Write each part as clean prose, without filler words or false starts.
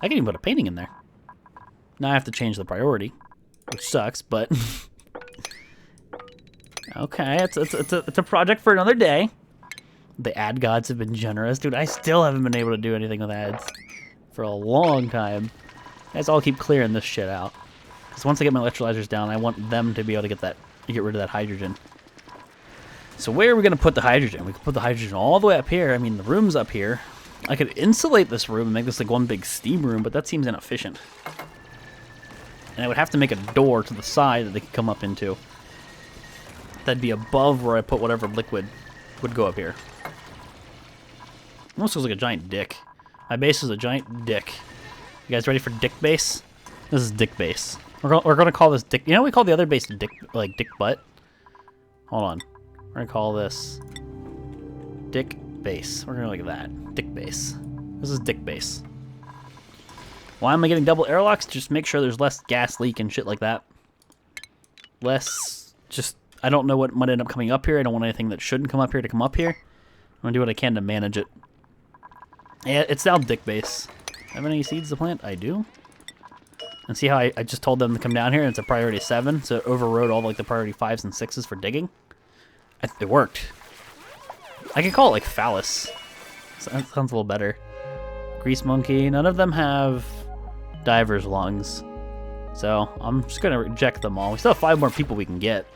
I can even put a painting in there. Now I have to change the priority, which sucks, but... Okay, it's a project for another day. The ad gods have been generous. Dude, I still haven't been able to do anything with ads for a long time. Guys, I'll keep clearing this shit out. Because once I get my electrolyzers down, I want them to be able to get rid of that hydrogen. So where are we going to put the hydrogen? We could put the hydrogen all the way up here. I mean, the room's up here. I could insulate this room and make this like one big steam room, but that seems inefficient. And I would have to make a door to the side that they could come up into. That'd be above where I put whatever liquid would go up here. Almost looks like a giant dick. My base is a giant dick. You guys ready for dick base? This is dick base. We're gonna call this dick. You know we call the other base dick, like dick butt. Hold on. We're gonna call this dick base. We're gonna look at that. Dick base. This is dick base. Why am I getting double airlocks? Just make sure there's less gas leak and shit like that. I don't know what might end up coming up here. I don't want anything that shouldn't come up here to come up here. I'm gonna do what I can to manage it. Yeah, it's now dick base. Have any seeds to plant? I do. And see how I just told them to come down here and it's a priority 7, so it overrode all like the priority 5s and 6s for digging? It worked. I could call it like phallus. That sounds a little better. Grease monkey. None of them have diver's lungs. So I'm just gonna reject them all. We still have 5 more people we can get.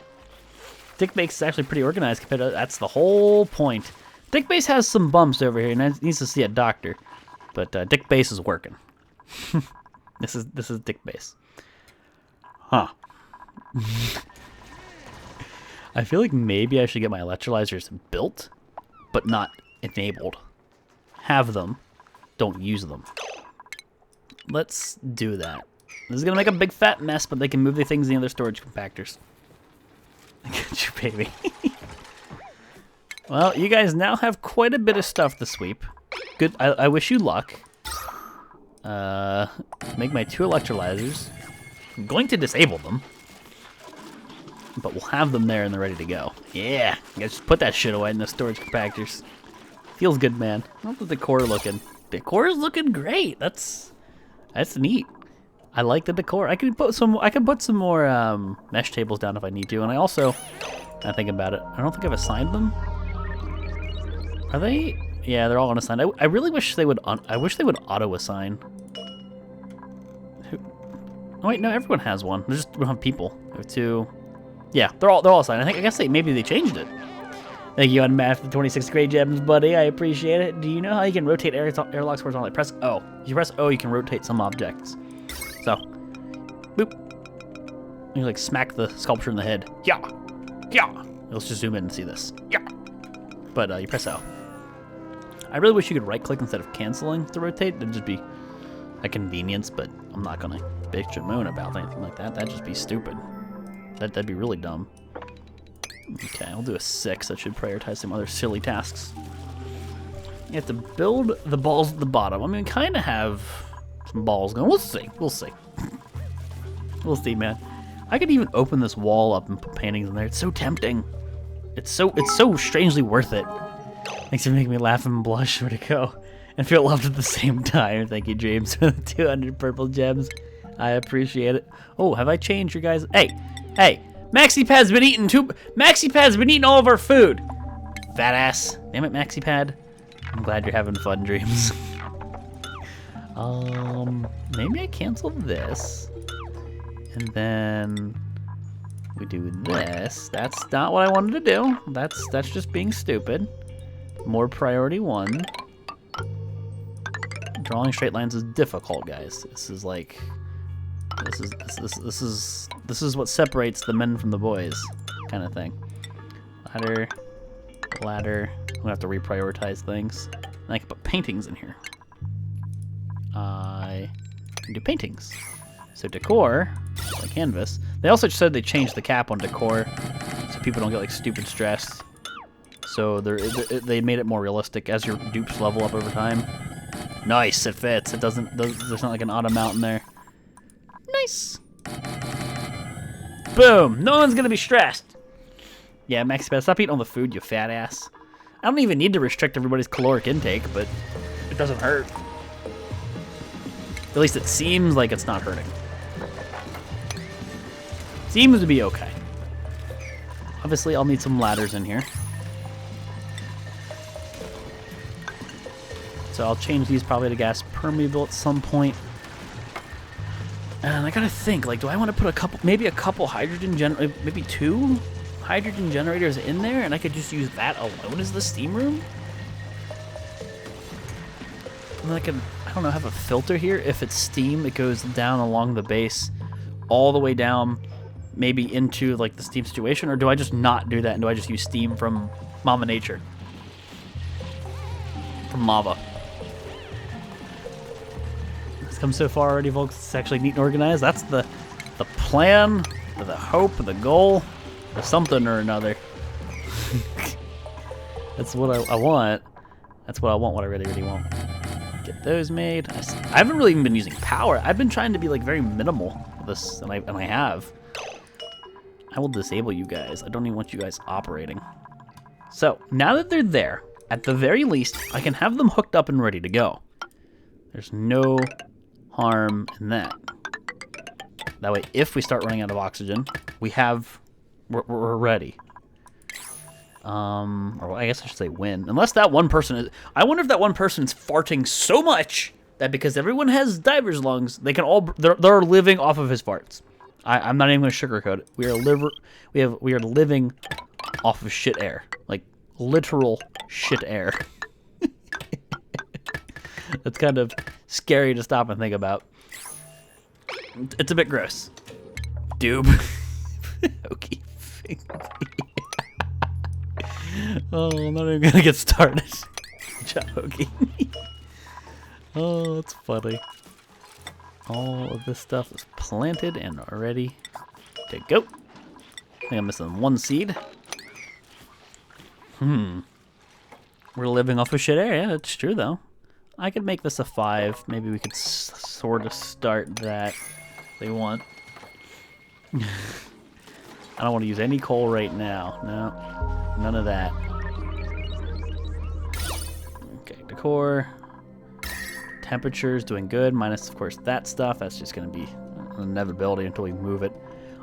Dick base is actually pretty organized compared to... That's the whole point. Dick base has some bumps over here and it needs to see a doctor. But dick base is working. This is dick base. Huh. I feel like maybe I should get my electrolyzers built, but not enabled. Have them. Don't use them. Let's do that. This is going to make a big fat mess, but they can move the things in the other storage compactors. I get you, baby. Well, you guys now have quite a bit of stuff to sweep. Good. I wish you luck. Make my 2 electrolyzers. I'm going to disable them. But we'll have them there and they're ready to go. Yeah. I guess just put that shit away in the storage compactors. Feels good, man. How's the decor looking? Decor is looking great. That's neat. I like the decor. I could put some more mesh tables down if I need to. And I also, I think about it, I don't think I've assigned them. Are they? Yeah, they're all unassigned. I really wish they would. I wish they would auto assign. Oh wait, no, everyone has one. We don't have people. We have 2. Yeah, they're all assigned. I guess maybe they changed it. Thank you, Unmatched, for the 26 gray gems, buddy. I appreciate it. Do you know how you can rotate airlocks horizontally? Press O. If you press O, you can rotate some objects. So, boop. You like smack the sculpture in the head. Yeah, yeah. Let's just zoom in and see this. Yeah. But you press O. I really wish you could right-click instead of canceling to rotate. It'd just be a convenience, but I'm not gonna bitch and moan about anything like that. That'd just be stupid. That'd be really dumb. Okay, I'll do a 6. That should prioritize some other silly tasks. You have to build the balls at the bottom. I mean, kind of have some balls going. We'll see. We'll see. We'll see, man. I could even open this wall up and put paintings in there. It's so tempting. It's so strangely worth it. Thanks for making me laugh and blush. Where to go? And feel loved at the same time. Thank you, James, for the 200 purple gems. I appreciate it. Oh, have I changed your guys? Hey, MaxiPad's been eating MaxiPad's been eating all of our food. Fat ass. Damn it, MaxiPad. I'm glad you're having fun dreams. Maybe I cancel this, and then we do this. That's not what I wanted to do. That's just being stupid. More priority 1. Drawing straight lines is difficult, guys. This is like, this is what separates the men from the boys, kind of thing. Ladder. I'm gonna have to reprioritize things. And I can put paintings in here. I can do paintings. So decor, like canvas. They also said they changed the cap on decor, so people don't get like stupid stressed. So they made it more realistic as your dupes level up over time. Nice, it fits. It doesn't. There's not like an auto mount in there. Nice. Boom. No one's gonna be stressed. Yeah, Max, stop eating all the food, you fat ass. I don't even need to restrict everybody's caloric intake, but it doesn't hurt. At least it seems like it's not hurting. Seems to be okay. Obviously, I'll need some ladders in here. So I'll change these probably to gas permeable at some point. And I gotta think, like, do I want to put a couple, maybe a couple hydrogen maybe 2 hydrogen generators in there, and I could just use that alone as the steam room? And then I could, I don't know, have a filter here. If it's steam, it goes down along the base, all the way down, maybe into like the steam situation, or do I just not do that and do I just use steam from Mama Nature? From lava. It's come so far already, folks. It's actually neat and organized. That's the plan, or the hope, or the goal, or something or another. That's what I want. That's what I want, what I really, really want. Get those made. I haven't really even been using power. I've been trying to be like very minimal with this, and I have. I will disable you guys. I don't even want you guys operating. So, now that they're there, at the very least, I can have them hooked up and ready to go. There's no harm in that. That way, if we start running out of oxygen, we're ready. Or I guess I should say when. Unless that one person is... I wonder if that one person is farting so much that because everyone has diver's lungs, they can all... They're living off of his farts. I'm not even going to sugarcoat it. We are living off of shit air. Like, literal shit air. That's kind of scary to stop and think about. It's a bit gross. Doob. Okay. Oh, I'm not even gonna get started. Joking. Oh, that's funny. All of this stuff is planted and ready to go. I think I'm missing one seed. We're living off of shit air. Yeah, it's true though. I could make this a 5. Maybe we could sort of start that if they want. I don't want to use any coal right now. No, none of that. Okay, decor. Temperature is doing good, minus, of course, that stuff. That's just going to be an inevitability until we move it.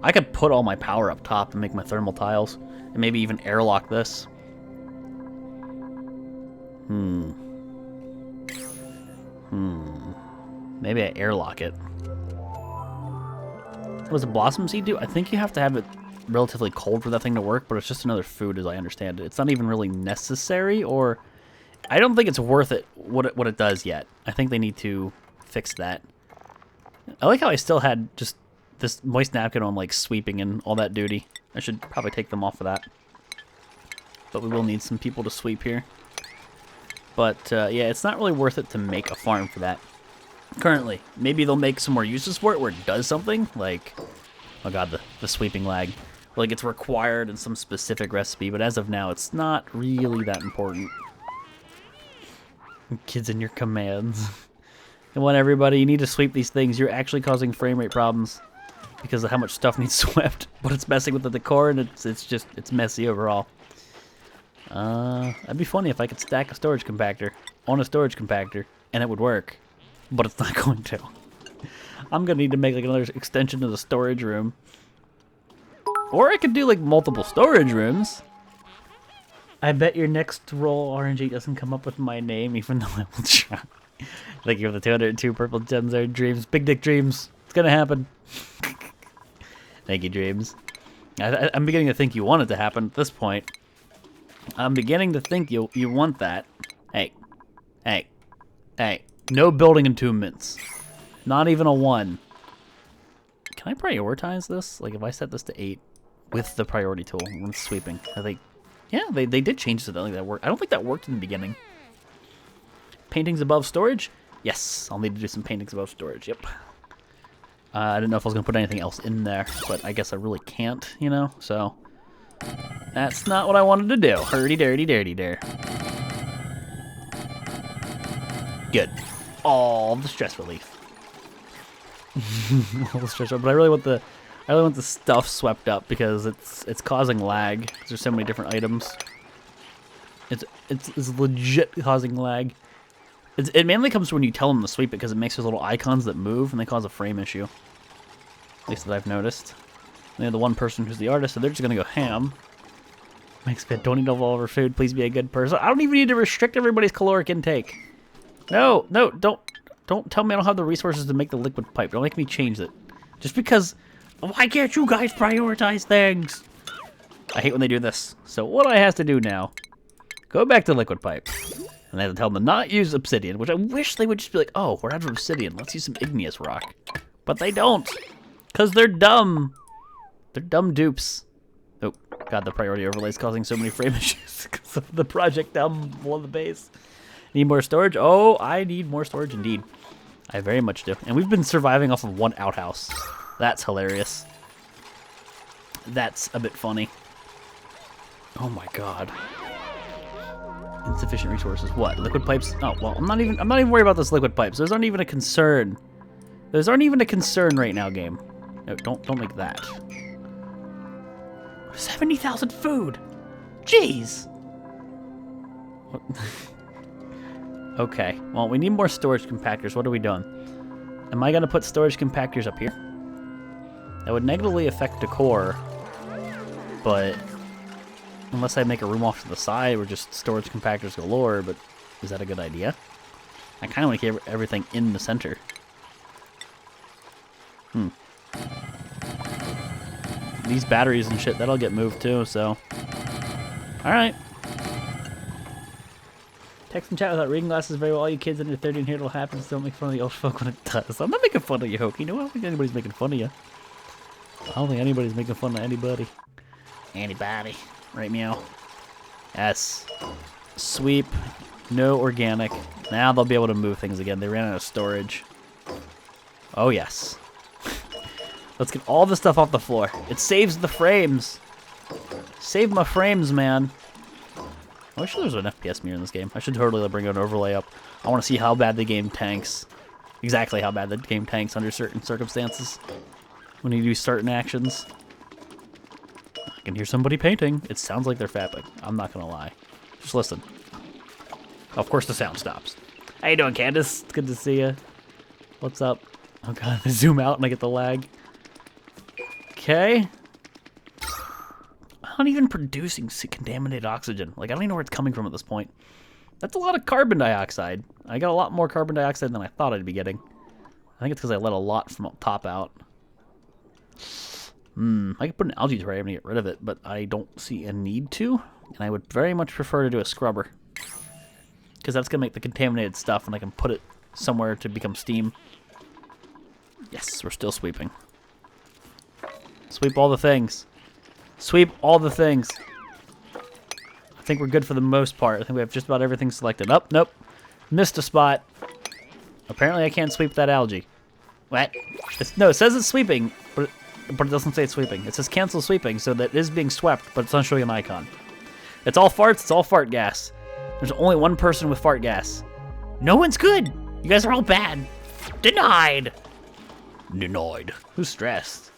I could put all my power up top and make my thermal tiles, and maybe even airlock this. Maybe I airlock it. What does a blossom seed do? I think you have to have it relatively cold for that thing to work, but it's just another food as I understand it. It's not even really necessary, or I don't think it's worth it what it does yet. I think they need to fix that. I like how I still had just this moist napkin on like sweeping and all that duty. I should probably take them off of that. But we will need some people to sweep here. But yeah, it's not really worth it to make a farm for that. Currently, maybe they'll make some more uses for it where it does something, like, oh god, the sweeping lag. Like it's required in some specific recipe, but as of now, it's not really that important. Kids in your commands. Come on, everybody, you need to sweep these things. You're actually causing frame rate problems because of how much stuff needs swept, but it's messing with the decor, and it's messy overall. That'd be funny if I could stack a storage compactor on a storage compactor, and it would work. But it's not going to. I'm going to need to make like another extension to the storage room. Or I could do like multiple storage rooms. I bet your next roll RNG doesn't come up with my name, even though I will try. Thank you for the 202 purple gems there, Dreams. Big dick Dreams. It's going to happen. Thank you, Dreams. I'm beginning to think you want it to happen at this point. I'm beginning to think you want that. Hey. Hey. Hey. No building entombments. Not even a 1. Can I prioritize this? Like if I set this to 8 with the priority tool when it's sweeping. I think, yeah, they did change it. I don't think that worked. I don't think that worked in the beginning. Paintings above storage? Yes, I'll need to do some paintings above storage. Yep. I didn't know if I was going to put anything else in there, but I guess I really can't, you know? So, that's not what I wanted to do. Hurdy-dirty-dirty-dare. Good. All the stress relief. All the stress relief. But I really want I really want the stuff swept up because it's causing lag. There's so many different items. It's legit causing lag. It mainly comes when you tell them to sweep it because it makes those little icons that move and they cause a frame issue. At least that I've noticed. And they're the one person who's the artist, so they're just gonna go ham. Makes bad. Don't eat all over food. Please be a good person. I don't even need to restrict everybody's caloric intake. No, don't tell me I don't have the resources to make the liquid pipe. Don't make me change it. Just because. Why can't you guys prioritize things? I hate when they do this. So what I have to do now? Go back to liquid pipe. And I have to tell them to not use obsidian, which I wish they would just be like, oh, we're out of obsidian. Let's use some igneous rock. But they don't. Because they're dumb. They're dumb dupes. Oh, God, the priority overlay is causing so many frame issues because of the project down below the base. Need more storage? Oh, I need more storage indeed. I very much do. And we've been surviving off of one outhouse. That's hilarious. That's a bit funny. Oh my God. Insufficient resources. What? Liquid pipes? Oh, well, I'm not even worried about those liquid pipes. Those aren't even a concern. Those aren't even a concern right now, game. No, don't make that. 70,000 food. Jeez. What? Okay. Well, we need more storage compactors. What are we doing? Am I gonna put storage compactors up here? That would negatively affect decor, but unless I make a room off to the side where just storage compactors galore, but is that a good idea? I kind of want to keep everything in the center. These batteries and shit, that'll get moved too, so. Alright. Text and chat without reading glasses very well. All you kids under 30 in here, it'll happen, so don't make fun of the old folk when it does. I'm not making fun of you, Hokie. No, I don't think anybody's making fun of you. I don't think anybody's making fun of anybody. Anybody. Right, meow. Yes. Sweep. No organic. Now they'll be able to move things again. They ran out of storage. Oh, yes. Let's get all the stuff off the floor. It saves the frames. Save my frames, man. I wish there was an FPS mirror in this game. I should totally bring an overlay up. I want to see how bad the game tanks. Exactly how bad the game tanks under certain circumstances. When you do certain actions. I can hear somebody painting. It sounds like they're fapping. I'm not gonna lie. Just listen. Of course the sound stops. How you doing, Candace? It's good to see you. What's up? Oh God, I zoom out and I get the lag. Okay. I'm not even producing contaminated oxygen. Like, I don't even know where it's coming from at this point. That's a lot of carbon dioxide. I got a lot more carbon dioxide than I thought I'd be getting. I think it's because I let a lot from up top out. I could put an algae terrarium to get rid of it, but I don't see a need to. And I would very much prefer to do a scrubber. Because that's going to make the contaminated stuff and I can put it somewhere to become steam. Yes, we're still sweeping. Sweep all the things. Sweep all the things. I think we're good for the most part. I think we have just about everything selected. Oh, nope. Missed a spot. Apparently I can't sweep that algae. What? No, it says it's sweeping, but it doesn't say it's sweeping. It says cancel sweeping, so that it is being swept, but it's not showing an icon. It's all farts, it's all fart gas. There's only one person with fart gas. No one's good. You guys are all bad. Denied. Denied. Who's stressed?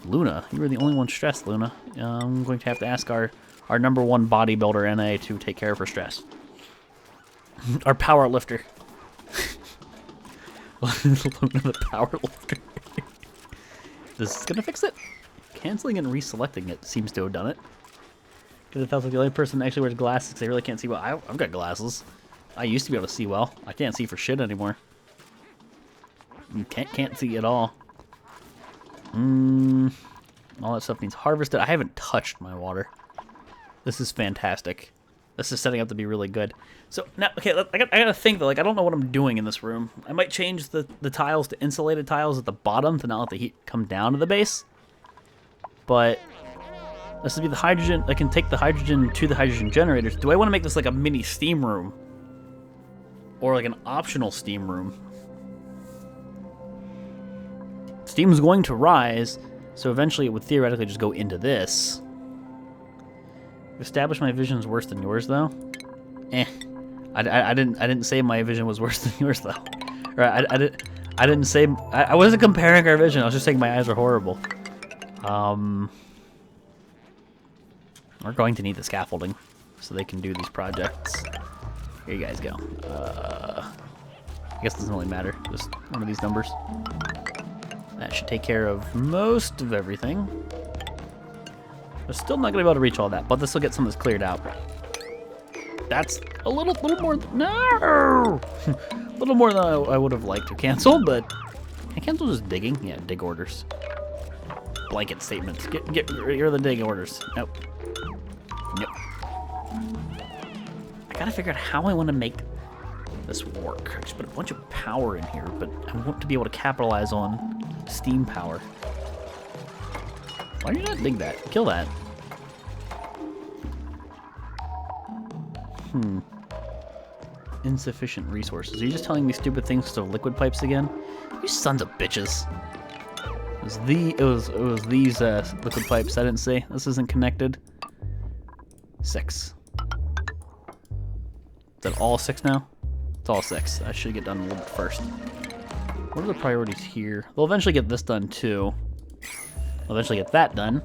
Luna. You were the only one stressed, Luna. I'm going to have to ask our number one bodybuilder, NA, to take care of her stress. Our power lifter. Luna the power lifter. This is going to fix it. Canceling and reselecting it seems to have done it. Because it feels like the only person that actually wears glasses because they really can't see well. I've got glasses. I used to be able to see well. I can't see for shit anymore. You can't see at all. All that stuff needs harvested. I haven't touched my water. This is fantastic. This is setting up to be really good. So now, okay, I gotta think though. Like, I don't know what I'm doing in this room. I might change the tiles to insulated tiles at the bottom to not let the heat come down to the base. But this would be the hydrogen. I can take the hydrogen to the hydrogen generators. Do I want to make this like a mini steam room, or like an optional steam room? Steam's going to rise, so eventually it would theoretically just go into this. Establish my vision is worse than yours, though. I didn't say my vision was worse than yours, though. Or I didn't say I wasn't comparing our vision. I was just saying my eyes are horrible. We're going to need the scaffolding so they can do these projects. Here you guys go. I guess it doesn't really matter. Just one of these numbers. That should take care of most of everything. We're still not gonna be able to reach all that, but this will get some of this cleared out. That's a little more. No, a little more than I would have liked to cancel, but I cancel just digging. Yeah, dig orders. Blanket statements. Get rid of the dig orders. Nope. Nope. I gotta figure out how I want to make this work. I just put a bunch of power in here, but I want to be able to capitalize on steam power. Why do you not dig that? Kill that. Insufficient resources. Are you just telling me stupid things because of liquid pipes again? You sons of bitches. It was these liquid pipes. I didn't see. This isn't connected. 6. Is that all 6 now? It's all 6. I should get done a little bit first. What are the priorities here? They'll eventually get this done too. They'll eventually get that done.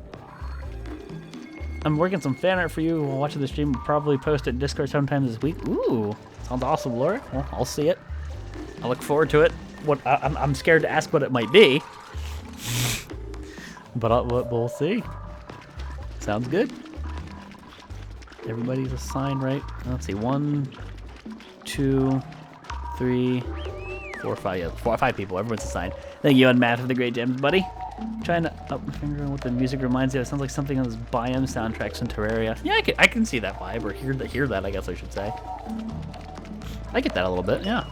I'm working some fan art for you while watching the stream. We'll probably post it in Discord sometime this week. Ooh, sounds awesome, Laura. Well, I'll see it. I look forward to it. I'm scared to ask what it might be, but we'll see. Sounds good. Everybody's assigned, right? Let's see. 1, 2, 3, 4, 5. Yeah, 5 people. Everyone's assigned. Thank you, Unmath, for the great gems, buddy. I'm trying to up my finger on what the music reminds me of. It sounds like something on this biome soundtracks in Terraria. Yeah, I can see that vibe, or hear that, I guess I should say. I get that a little bit, yeah.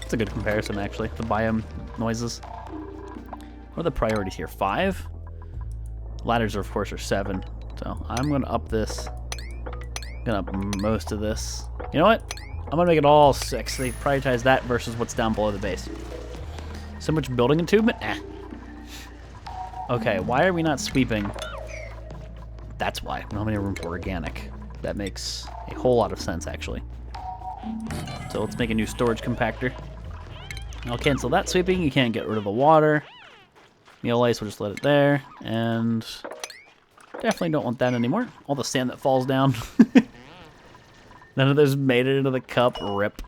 It's a good comparison, actually. The biome noises. What are the priorities here? 5? Ladders, of course, are 7. So I'm going to up this. I'm going to up most of this. You know what? I'm going to make it all 6. They prioritize that versus what's down below the base. So much building attunement? Eh. Okay, why are we not sweeping? That's why. We don't have any room for organic. That makes a whole lot of sense, actually. So let's make a new storage compactor. I'll cancel that sweeping. You can't get rid of the water. Meal ice, we'll just let it there. And definitely don't want that anymore. All the sand that falls down. None of those made it into the cup. Rip.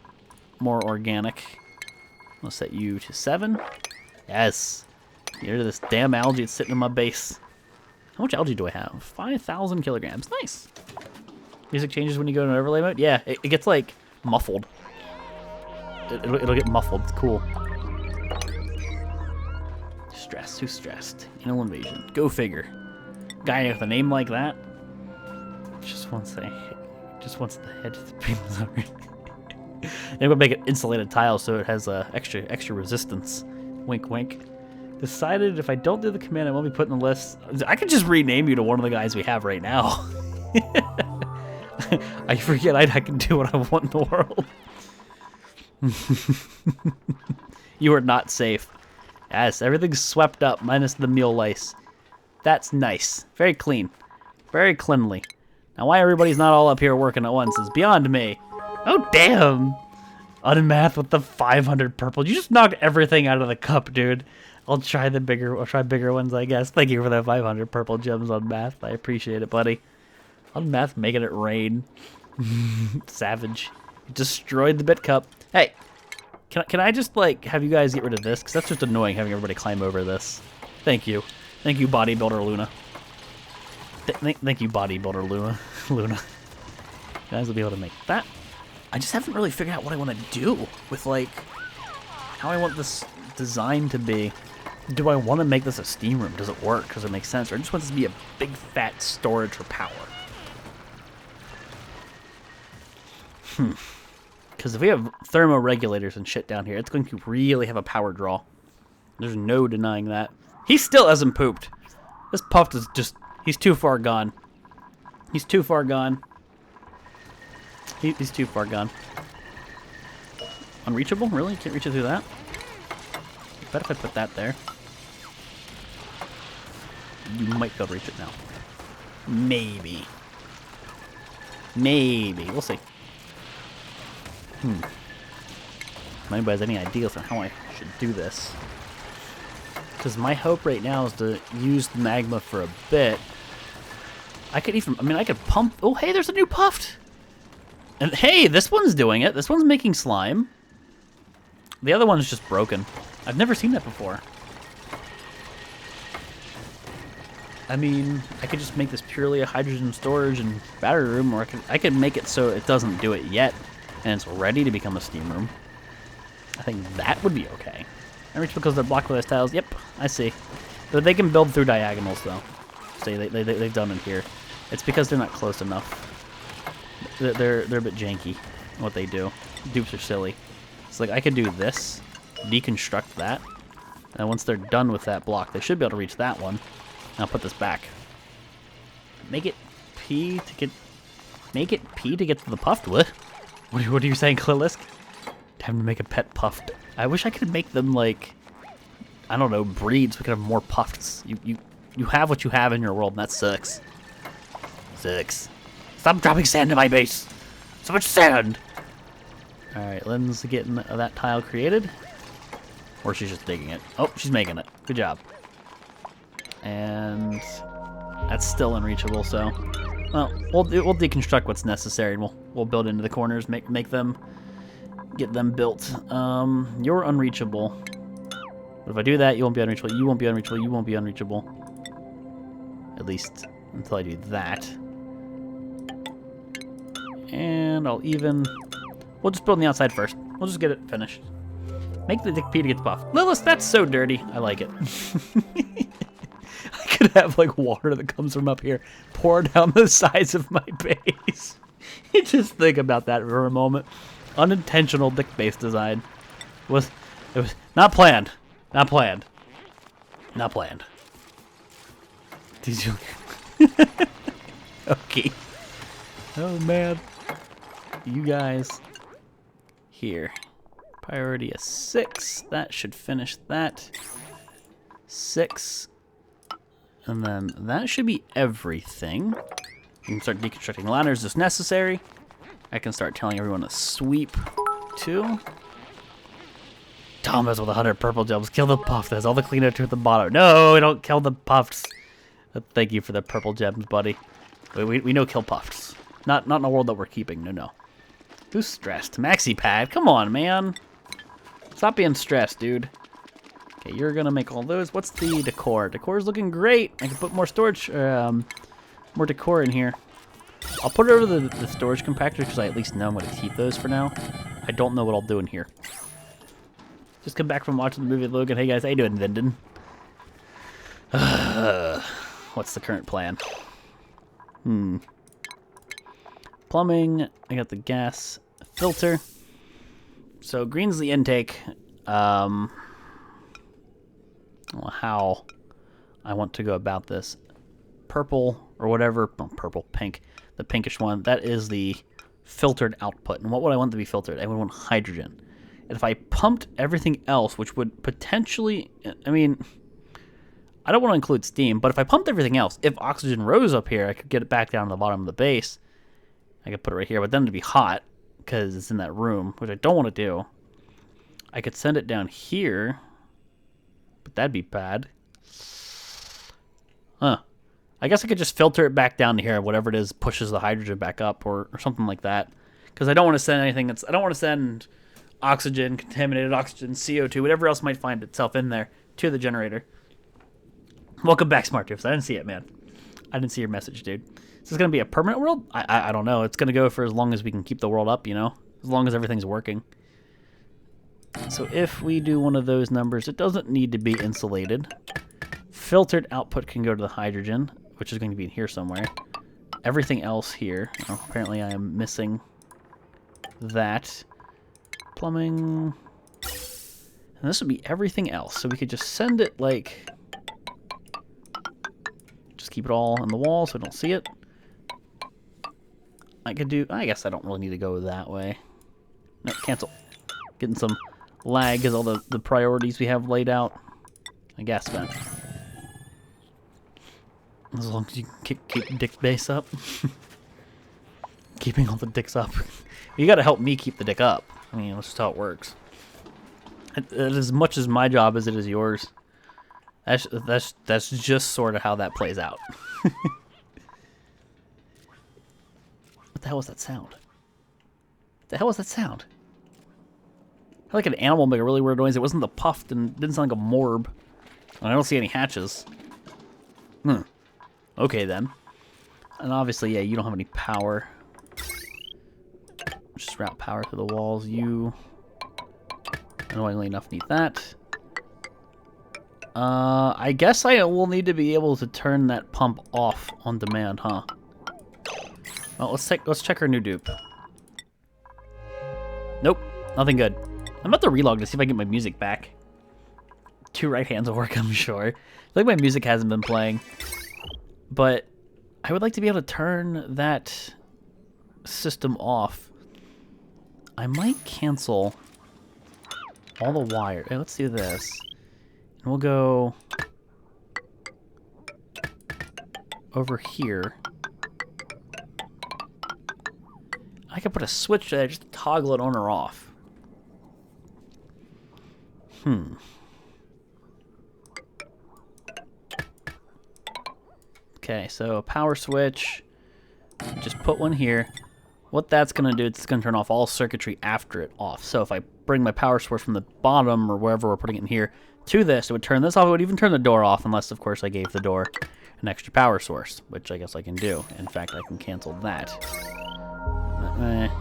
More organic. I'll set you to 7. Yes. Get rid of this damn algae that's sitting in my base. How much algae do I have? 5,000 kilograms. Nice. Music changes when you go into overlay mode? Yeah, it gets, like, muffled. It'll get muffled. It's cool. Stressed. Who's stressed? Anal invasion. Go figure. Guy with a name like that just wants the head to the beams already. They would make it insulated tile so it has extra resistance. Wink, wink. Decided if I don't do the command, I won't be put in the list. I could just rename you to one of the guys we have right now. I forget I can do what I want in the world. You are not safe. Yes, everything's swept up, minus the meal lice. That's nice. Very clean. Very cleanly. Now why everybody's not all up here working at once is beyond me. Oh, damn. Unmath with the 500 purple. You just knocked everything out of the cup, dude. I'll try bigger ones, I guess. Thank you for the 500 purple gems on math. I appreciate it, buddy. On math, making it rain. Savage. You destroyed the bit cup. Hey, can I just, like, have you guys get rid of this? Because that's just annoying having everybody climb over this. Thank you. Thank you, bodybuilder Luna. Thank you, bodybuilder Luna. You guys will be able to make that. I just haven't really figured out what I want to do with, like, how I want this design to be. Do I want to make this a steam room? Does it work? Does it make sense? Or I just want this to be a big fat storage for power? Because if we have thermoregulators and shit down here, it's going to really have a power draw. There's no denying that. He still hasn't pooped. This puff is just... He's too far gone. He's too far gone. He's too far gone. Unreachable? Really? You can't reach it through that? I bet if I put that there. You might be able to reach it now. Maybe. Maybe. We'll see. If anybody has any ideas on how I should do this. Because my hope right now is to use the magma for a bit. I could even, I mean, I could pump. Oh, hey, there's a new puffed. And hey, this one's doing it. This one's making slime. The other one's just broken. I've never seen that before. I mean, I could just make this purely a hydrogen storage and battery room, or I could make it so it doesn't do it yet, and it's ready to become a steam room. I think that would be okay. I reach because they're blocked by those tiles. Yep, I see. But they can build through diagonals, though. See, they've done it here. It's because they're not close enough. They're a bit janky, what they do. Dupes are silly. It's like I could do this, deconstruct that, and once they're done with that block, they should be able to reach that one. I'll put this back. Make it P to get. Make it P to get to the puffed. What? What are you saying, Klilisk? Time to make a pet puffed. I wish I could make them like, I don't know, breeds. We could have more puffs. You have what you have in your world, and that sucks. Sucks. Stop dropping sand in my base. So much sand. All right, Lynn's getting that tile created, or she's just digging it. Oh, she's making it. Good job. And that's still unreachable, so well, we'll deconstruct what's necessary, and we'll build into the corners, make them, get them built. You're unreachable. But if I do that, you won't be unreachable. You won't be unreachable. You won't be unreachable. At least until I do that. And I'll even. We'll just build on the outside first. We'll just get it finished. Make the Dick P to get the buff. Lilith, that's so dirty. I like it. I could have like water that comes from up here pour down the sides of my base. You just think about that for a moment. Unintentional dick base design. It was not planned. Not planned. Not planned. Did you? Okay. Oh man. You guys. Here. Priority is 6. That should finish that. 6. And then that should be everything. You can start deconstructing ladders as necessary. I can start telling everyone to sweep too. Thomas with 100 purple gems. Kill the puff. There's all the cleanup at the bottom. No, don't kill the puffs. Thank you for the purple gems, buddy. We know kill puffs. Not in a world that we're keeping. No. Who's stressed? Maxi pad. Come on, man. Stop being stressed, dude. Okay, you're gonna make all those. What's the decor? Decor's looking great. I can put more storage, more decor in here. I'll put it over the storage compactor because I at least know I'm gonna keep those for now. I don't know what I'll do in here. Just come back from watching the movie with Logan. Hey guys, how you doing, Vinden? What's the current plan? Plumbing. I got the gas filter. So green's the intake. Well, how I want to go about this. Purple or whatever, oh, purple, pink, the pinkish one, that is the filtered output. And what would I want to be filtered? I would want hydrogen. And if I pumped everything else, which would potentially, I mean, I don't want to include steam, but if I pumped everything else, if oxygen rose up here, I could get it back down to the bottom of the base. I could put it right here, but then it'd be hot because it's in that room, which I don't want to do. I could send it down here, but that'd be bad. Huh. I guess I could just filter it back down to here, whatever it is pushes the hydrogen back up or something like that. Because I don't want to send anything I don't want to send oxygen, contaminated oxygen, CO2, whatever else might find itself in there to the generator. Welcome back, Smart Tips. I didn't see it, man. I didn't see your message, dude. Is this going to be a permanent world? I don't know. It's going to go for as long as we can keep the world up, you know? As long as everything's working. So if we do one of those numbers, it doesn't need to be insulated. Filtered output can go to the hydrogen, which is going to be in here somewhere. Everything else here. Oh, apparently I am missing that. Plumbing. And this would be everything else. So we could just send it like... Just keep it all on the wall so I don't see it. I could do... I guess I don't really need to go that way. No, cancel. Getting some lag because all the priorities we have laid out. I guess, man. As long as you can keep dick base up. Keeping all the dicks up. You gotta help me keep the dick up. I mean, that's just how it works. It is as much as my job as it is yours. That's just sort of how that plays out. What the hell was that sound? What the hell was that sound? I feel like an animal make a really weird noise. It wasn't the puffed and didn't sound like a morb. And I don't see any hatches. Okay then. And obviously, yeah, you don't have any power. Just route power to the walls. You, annoyingly enough, need that. I guess I will need to be able to turn that pump off on demand, huh? Well, let's check our new dupe. Nope, nothing good. I'm about to relog to see if I can get my music back. 2 right hands will work, I'm sure. I feel like my music hasn't been playing, but I would like to be able to turn that system off. I might cancel all the wires. Hey, let's do this. And we'll go over here. I could put a switch there just to toggle it on or off. Okay, so a power switch. Just put one here. What that's going to do, it's going to turn off all circuitry after it off. So if I bring my power source from the bottom or wherever we're putting it in here to this, it would turn this off. It would even turn the door off unless, of course, I gave the door an extra power source, which I guess I can do. In fact, I can cancel that.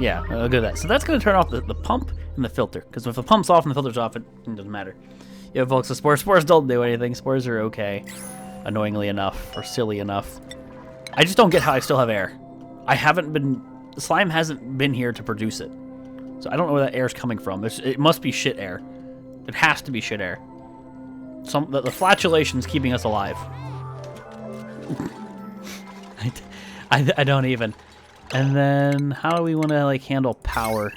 Yeah, I'll do that. So that's going to turn off the pump and the filter. Because if the pump's off and the filter's off, it doesn't matter. Yeah, folks, the spores don't do anything. Spores are okay, annoyingly enough, or silly enough. I just don't get how I still have air. Slime hasn't been here to produce it. So I don't know where that air is coming from. It must be shit air. It has to be shit air. The flatulation's keeping us alive. I don't even. And then how do we want to like handle power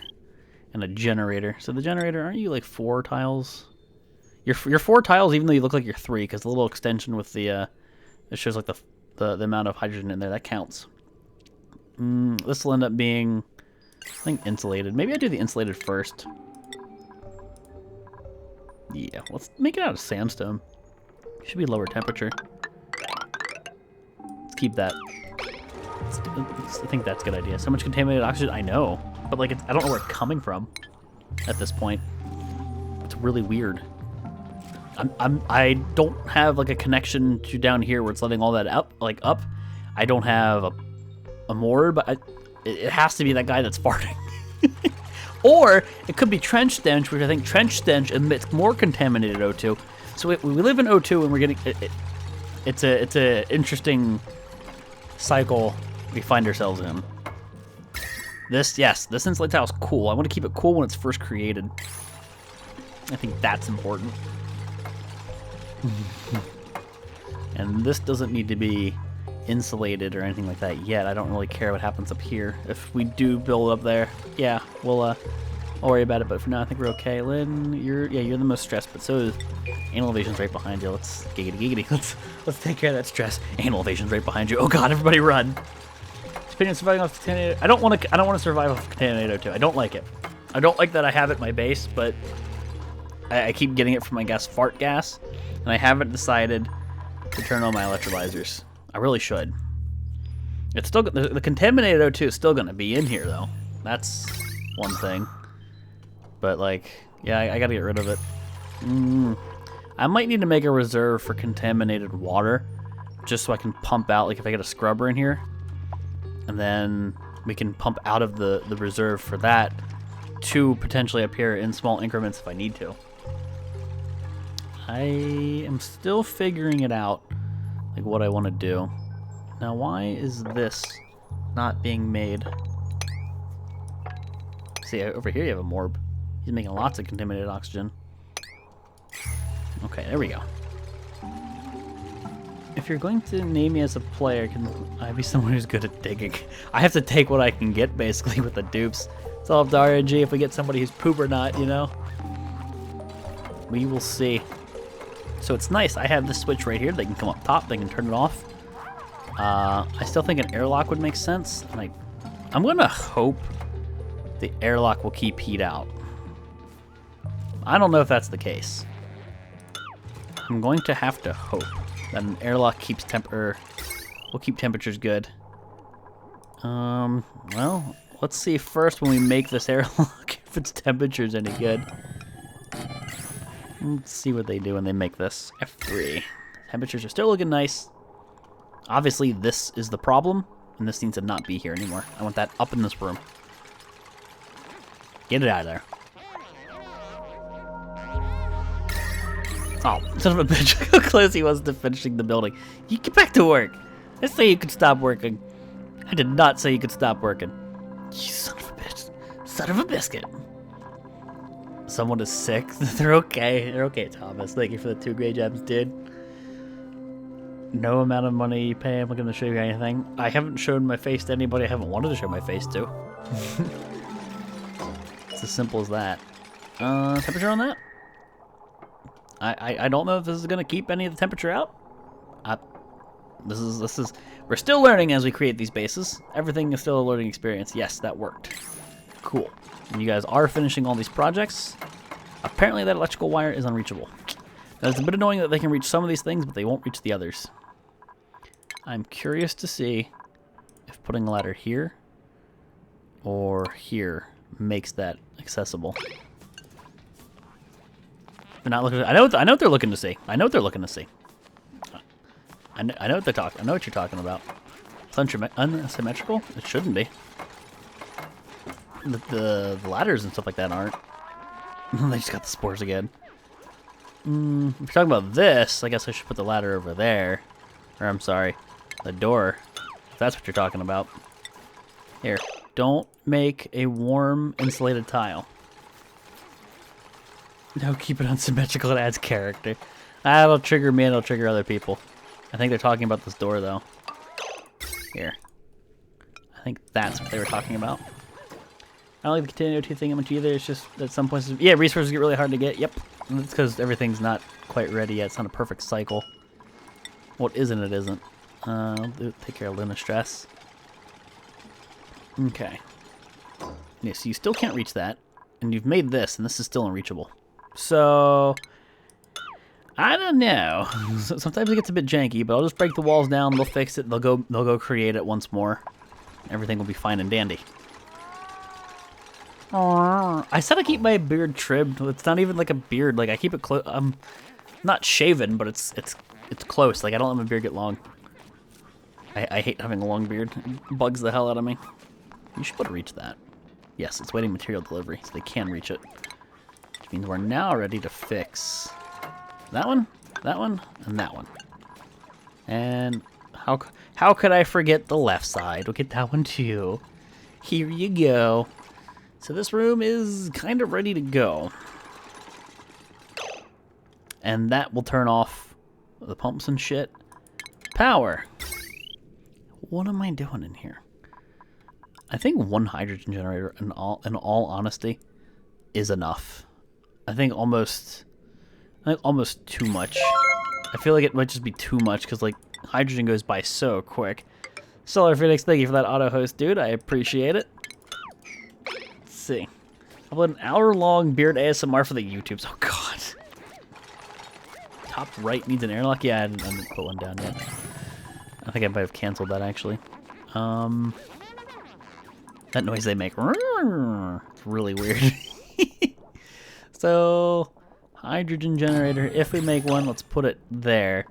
and a generator? So the generator, aren't you like 4 tiles? You're 4 tiles, even though you look like you're 3, because the little extension with the it shows like the amount of hydrogen in there that counts. This will end up being, I think, insulated. Maybe I do the insulated first. Yeah, let's make it out of sandstone. Should be lower temperature. Let's keep that. I think that's a good idea. So much contaminated oxygen, I know, but like I don't know where it's coming from at this point. It's really weird. I don't have like a connection to down here where it's letting all that up. I don't have a mortar, but it has to be that guy that's farting. Or it could be trench stench, which I think trench stench emits more contaminated O2. So we live in O2 and we're getting it's a interesting cycle we find ourselves in. This insulated tile is cool. I want to keep it cool when it's first created. I think that's important. And this doesn't need to be insulated or anything like that yet. I don't really care what happens up here. If we do build up there, yeah, I'll worry about it. But for now, I think we're okay. Lynn, you're the most stressed, but so is anal evasion's right behind you. Let's giggity. Let's take care of that stress. Anal evasion's right behind you. Oh God, everybody run! Opinion surviving off contaminated. I don't want to survive off contaminated O2. I don't like it. I don't like that I have it in my base, but I keep getting it from my fart gas, and I haven't decided to turn on my electrolyzers. I really should. It's still the contaminated O2 is still gonna be in here though. That's one thing. But like, yeah, I gotta get rid of it. I might need to make a reserve for contaminated water, just so I can pump out. Like if I get a scrubber in here, and then we can pump out of the reserve for that to potentially up here in small increments if I need to. I am still figuring it out, like what I want to do. Now, why is this not being made? See, over here you have a morb. He's making lots of contaminated oxygen. Okay, there we go. If you're going to name me as a player, can I be someone who's good at digging? I have to take what I can get, basically, with the dupes. It's all up to RNG if we get somebody who's poop or not, you know? We will see. So it's nice. I have this switch right here. They can come up top. They can turn it off. I still think an airlock would make sense. And I'm going to hope the airlock will keep heat out. I don't know if that's the case. I'm going to have to hope that an airlock keeps will keep temperatures good. Well, let's see first when we make this airlock if its temperature's any good. Let's see what they do when they make this. F3. Temperatures are still looking nice. Obviously, this is the problem, and this needs to not be here anymore. I want that up in this room. Get it out of there. Oh, son of a bitch. Look how close he was to finishing the building. You get back to work. I say you could stop working. I did not say you could stop working. You son of a bitch. Son of a biscuit. Someone is sick. They're okay. They're okay, Thomas. Thank you for the 2 great gems, dude. No amount of money you pay, I'm not going to show you anything. I haven't shown my face to anybody I haven't wanted to show my face to. It's as simple as that. Temperature on that? I don't know if this is going to keep any of the temperature out. This is we're still learning as we create these bases. Everything is still a learning experience. Yes, that worked. Cool. And you guys are finishing all these projects. Apparently that electrical wire is unreachable. Now, it's a bit annoying that they can reach some of these things, but they won't reach the others. I'm curious to see if putting a ladder here or here makes that accessible. They're not looking. I know what they're looking to see. I know what they're looking to see. I know what they're talking. I know what you're talking about. It's unsymmetrical. It shouldn't be. The ladders and stuff like that aren't. They just got the spores again. If you're talking about this, I guess I should put the ladder over there. Or I'm sorry, the door. If that's what you're talking about. Here, don't make a warm insulated tile. No, keep it unsymmetrical. It adds character. That'll trigger me and it'll trigger other people. I think they're talking about this door, though. Here. I think that's what they were talking about. I don't like the continuo 2 thing much either. It's just at some points... Yeah, resources get really hard to get. Yep. It's because everything's not quite ready yet. It's not a perfect cycle. What isn't, it isn't. I'll take care of Luna stress. Okay. Yeah, so you still can't reach that. And you've made this, and this is still unreachable. So... I don't know. Sometimes it gets a bit janky, but I'll just break the walls down. They'll fix it. They'll go create it once more. Everything will be fine and dandy. I said I keep my beard trimmed. It's not even like a beard. Like I keep it close. I'm not shaven, but it's close. Like I don't let my beard get long. I hate having a long beard. It bugs the hell out of me. You should be able to reach that. Yes, it's waiting material delivery, so they can reach it. Which means we're now ready to fix that one, and that one. And how could I forget the left side? We'll get that one too. Here you go. So this room is kind of ready to go. And that will turn off the pumps and shit. Power. What am I doing in here? I think one hydrogen generator, in all honesty, is enough. I think almost too much. I feel like it might just be too much because like hydrogen goes by so quick. Solar Phoenix, thank you for that auto host, dude. I appreciate it. Let's see. How about an hour-long beard ASMR for the YouTubes? Oh god. Top right needs an airlock. Yeah, I didn't put one down yet. I think I might have canceled that actually. That noise they make. It's really weird. So, hydrogen generator. If we make one, let's put it there.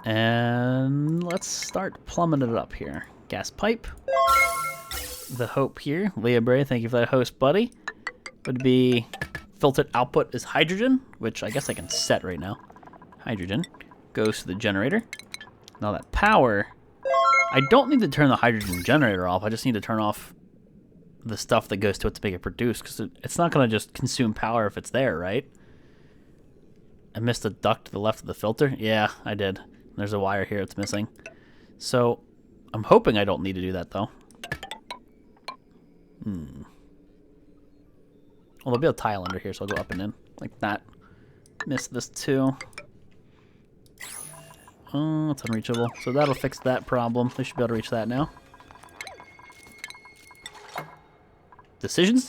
And let's start plumbing it up here. Gas pipe. The hope here. Leah Bray, thank you for that host, buddy. Would be filtered output is hydrogen, which I guess I can set right now. Hydrogen goes to the generator. Now that power, I don't need to turn the hydrogen generator off. I just need to turn off the stuff that goes to it to make it produce, because it's not going to just consume power if it's there, right? I missed a duct to the left of the filter. Yeah, I did. There's a wire here that's missing. So I'm hoping I don't need to do that, though. Well, there'll be a tile under here, so I'll go up and in like that. Missed this too. Oh, it's unreachable. So that'll fix that problem. We should be able to reach that now. Decisions.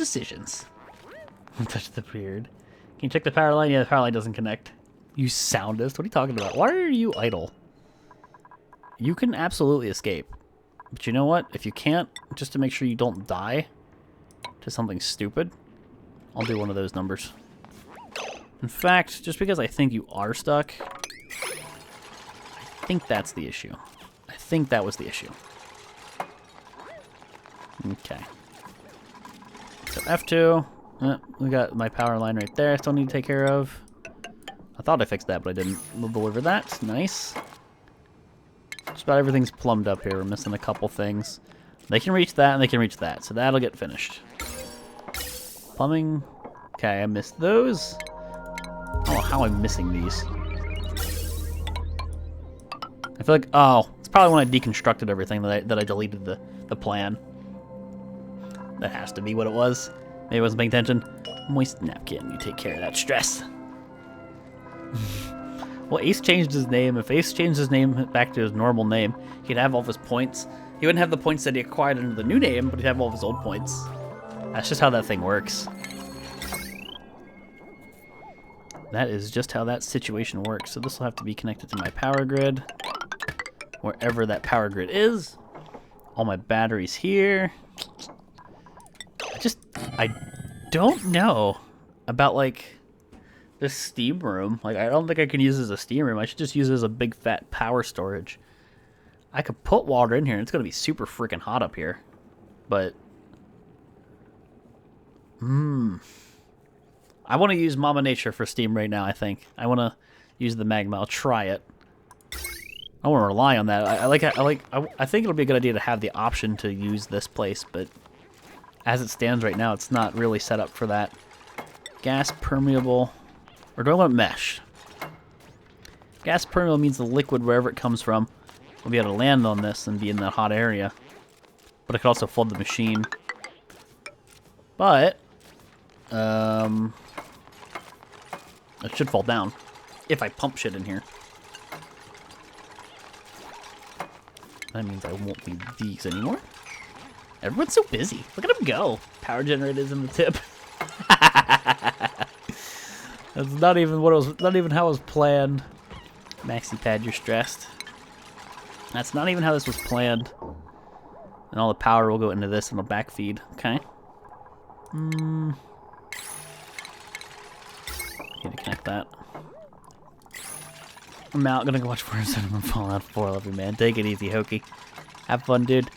Touch the beard. Can you check the power line? Yeah, the power line doesn't connect. You soundest? What are you talking about? Why are you idle? You can absolutely escape. But you know what? If you can't, just to make sure you don't die to something stupid, I'll do one of those numbers. In fact, just because I think you are stuck, I think that's the issue. I think that was the issue. Okay. So F2. We got my power line right there I still need to take care of. I thought I fixed that, but I didn't. We'll deliver that. Nice. Just about everything's plumbed up here. We're missing a couple things. They can reach that, and they can reach that, so that'll get finished. Plumbing. Okay, I missed those. I don't know how I'm missing these. I feel like, oh, it's probably when I deconstructed everything that I deleted the plan. That has to be what it was. Maybe I wasn't paying attention. Moist napkin, you take care of that stress. Well, Ace changed his name. If Ace changed his name back to his normal name, he'd have all of his points. He wouldn't have the points that he acquired under the new name, but he'd have all of his old points. That's just how that thing works. That is just how that situation works. So this will have to be connected to my power grid. Wherever that power grid is. All my batteries here. I don't know about, like, this steam room. Like, I don't think I can use it as a steam room. I should just use it as a big fat power storage. I could put water in here, and it's going to be super freaking hot up here. But, I want to use Mama Nature for steam right now, I think. I want to use the magma. I'll try it. I want to rely on that. I think it'll be a good idea to have the option to use this place, but as it stands right now, it's not really set up for that. Gas permeable, or do I want mesh? Gas permeable means the liquid, wherever it comes from, will be able to land on this and be in that hot area. But it could also flood the machine. But, it should fall down if I pump shit in here. That means I won't need these anymore. Everyone's so busy. Look at them go. Power generators in the tip. That's not even what it was. Not even how it was planned. Maxi pad, you're stressed. That's not even how this was planned. And all the power will go into this and it'll backfeed. Okay. Need to connect that. I'm out. Gonna go watch 407 Fallout 4. I love you, man. Take it easy, Hokey. Have fun, dude.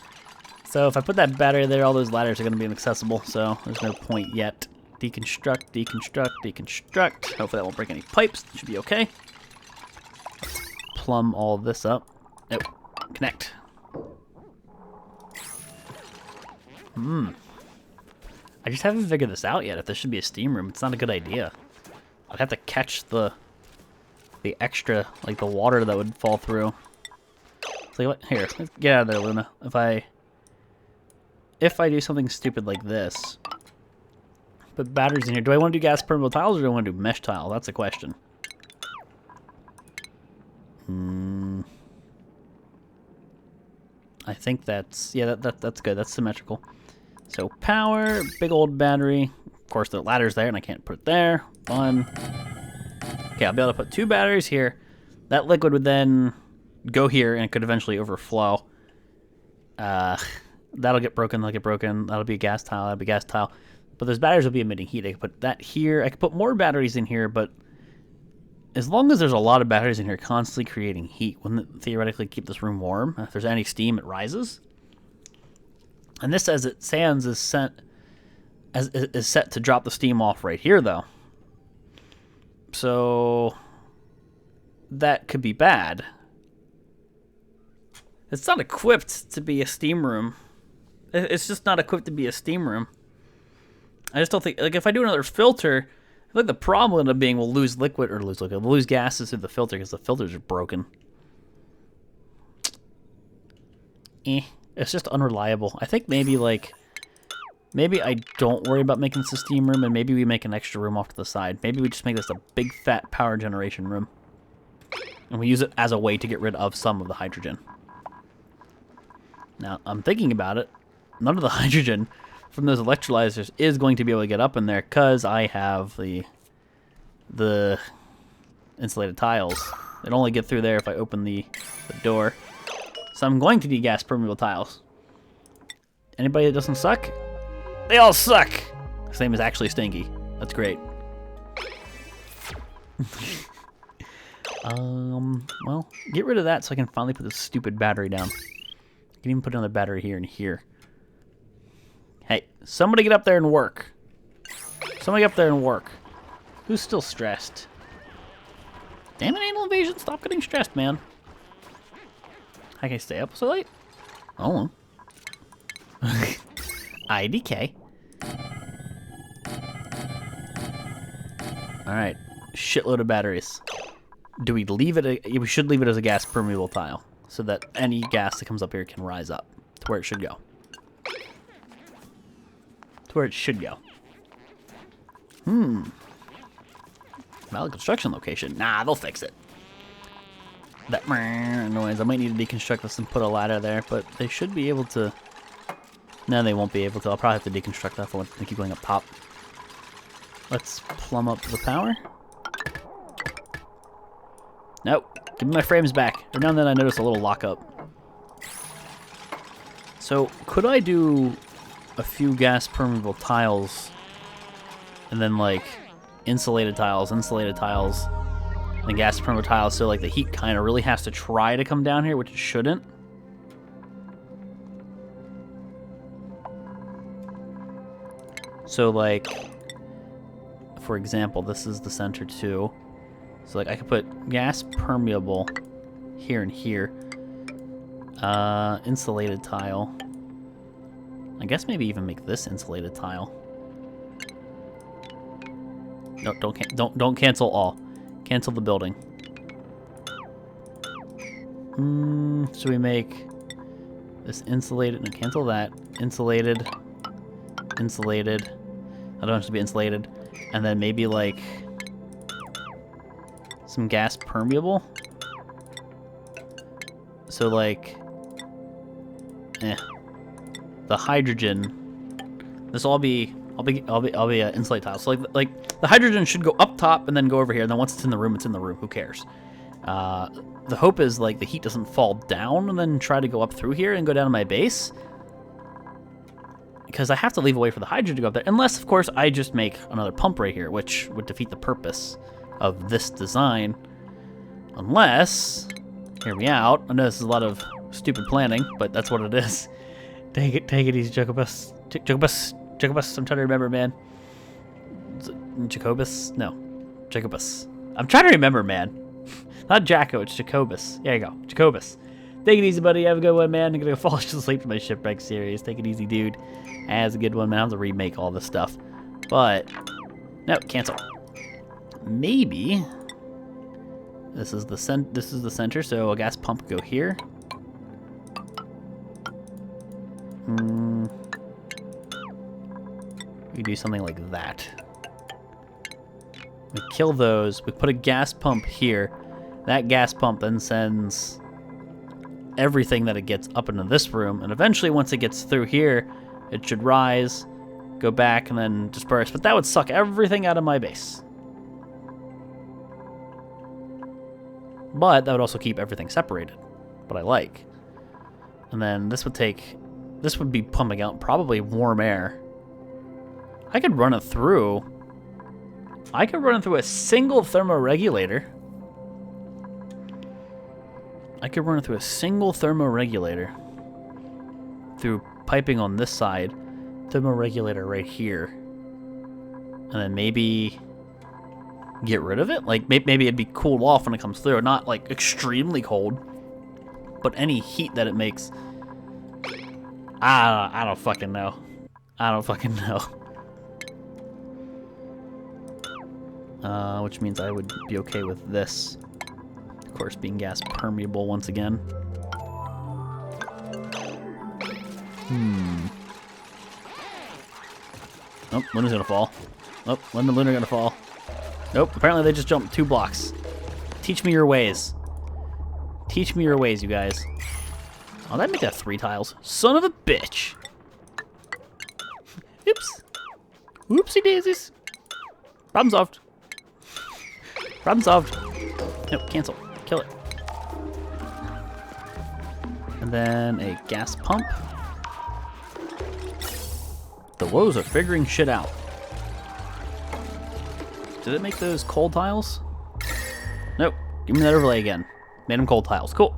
So if I put that battery there, all those ladders are going to be inaccessible, so there's no point yet. Deconstruct, deconstruct, deconstruct. Hopefully that won't break any pipes. It should be okay. Let's plumb all this up. Nope. Connect. I just haven't figured this out yet. If this should be a steam room, it's not a good idea. I'd have to catch the extra, like the water that would fall through. So what? Here, let's get out of there, Luna. If I do something stupid like this, put batteries in here. Do I want to do gas permeable tiles or do I want to do mesh tile? That's the question. I think that's, yeah, that's good. That's symmetrical. So power, big old battery. Of course, the ladder's there and I can't put it there. One. Okay, I'll be able to put 2 batteries here. That liquid would then go here and it could eventually overflow. That'll get broken, that'll get broken. That'll be a gas tile, that'll be a gas tile. But those batteries will be emitting heat. I could put that here. I could put more batteries in here, but as long as there's a lot of batteries in here constantly creating heat, wouldn't it theoretically keep this room warm? If there's any steam, it rises. And this, as it stands, is set to drop the steam off right here, though. So that could be bad. It's not equipped to be a steam room. It's just not equipped to be a steam room. I just don't think, like, if I do another filter, I feel like the problem will end up being we'll lose liquid, or we'll lose gases through the filter because the filters are broken. It's just unreliable. I think maybe I don't worry about making this a steam room, and maybe we make an extra room off to the side. Maybe we just make this a big fat power generation room. And we use it as a way to get rid of some of the hydrogen. Now, I'm thinking about it. None of the hydrogen from those electrolyzers is going to be able to get up in there because I have the insulated tiles. They'd only get through there if I open the door. So I'm going to need gas permeable tiles. Anybody that doesn't suck? They all suck! His name is actually Stinky. That's great. Well, get rid of that so I can finally put this stupid battery down. I can even put another battery here and here. Hey, somebody get up there and work. Somebody get up there and work. Who's still stressed? Damn it, anal invasion, stop getting stressed, man. How can I stay up so late? Oh. IDK. Alright, shitload of batteries. Do we leave it? We should leave it as a gas permeable tile so that any gas that comes up here can rise up to where it should go. To where it should go. Valid construction location. Nah, they'll fix it. That noise. I might need to deconstruct this and put a ladder there, but they should be able to. No, they won't be able to. I'll probably have to deconstruct that if I want to keep going up top. Let's plumb up the power. Nope. Give me my frames back. Every now and then I notice a little lockup. So, could I do a few gas permeable tiles and then like insulated tiles, and gas permeable tiles, so like the heat kind of really has to try to come down here, which it shouldn't. So like, for example, this is the center too. So like I could put gas permeable here and here. Insulated tile. I guess maybe even make this insulated tile. No, don't cancel all. Cancel the building. Should we make this insulated? No, cancel that. Insulated. Insulated. I don't have to be insulated. And then maybe like some gas permeable. So like, the hydrogen. This will all be. I'll be insulated tile. So like the hydrogen should go up top and then go over here. And then once it's in the room, it's in the room. Who cares? The hope is like the heat doesn't fall down and then try to go up through here and go down to my base. Because I have to leave a way for the hydrogen to go up there. Unless, of course, I just make another pump right here, which would defeat the purpose of this design. Unless, hear me out. I know this is a lot of stupid planning, but that's what it is. Take it easy, Jacobus. Jacobus, I'm trying to remember, man. Jacobus? No. Jacobus. I'm trying to remember, man. Not Jacko, it's Jacobus. There you go. Jacobus. Take it easy, buddy. Have a good one, man. I'm gonna go fall asleep to my shipwreck series. Take it easy, dude. As a good one, man. I have to remake all this stuff. But, no, cancel. Maybe this is the center, so a gas pump go here. We do something like that. We kill those. We put a gas pump here. That gas pump then sends everything that it gets up into this room, and eventually once it gets through here, it should rise, go back, and then disperse. But that would suck everything out of my base. But that would also keep everything separated, what I like. And then this would be pumping out probably warm air. I could run it through a single thermoregulator. Through piping on this side, thermoregulator right here, and then maybe get rid of it. Like maybe it'd be cooled off when it comes through, not like extremely cold, but any heat that it makes. I don't fucking know. Which means I would be okay with this. Of course, being gas permeable once again. Oh, Luna's gonna fall. Oh, when the Luna gonna fall? Nope, apparently they just jumped 2 blocks. Teach me your ways. Teach me your ways, you guys. Oh, that make that 3 tiles. Son of a bitch. Oops. Oopsie daisies. Problem solved. Problem solved. Nope, cancel. Kill it. And then a gas pump. The woes are figuring shit out. Did it make those coal tiles? Nope. Give me that overlay again. Made them coal tiles. Cool.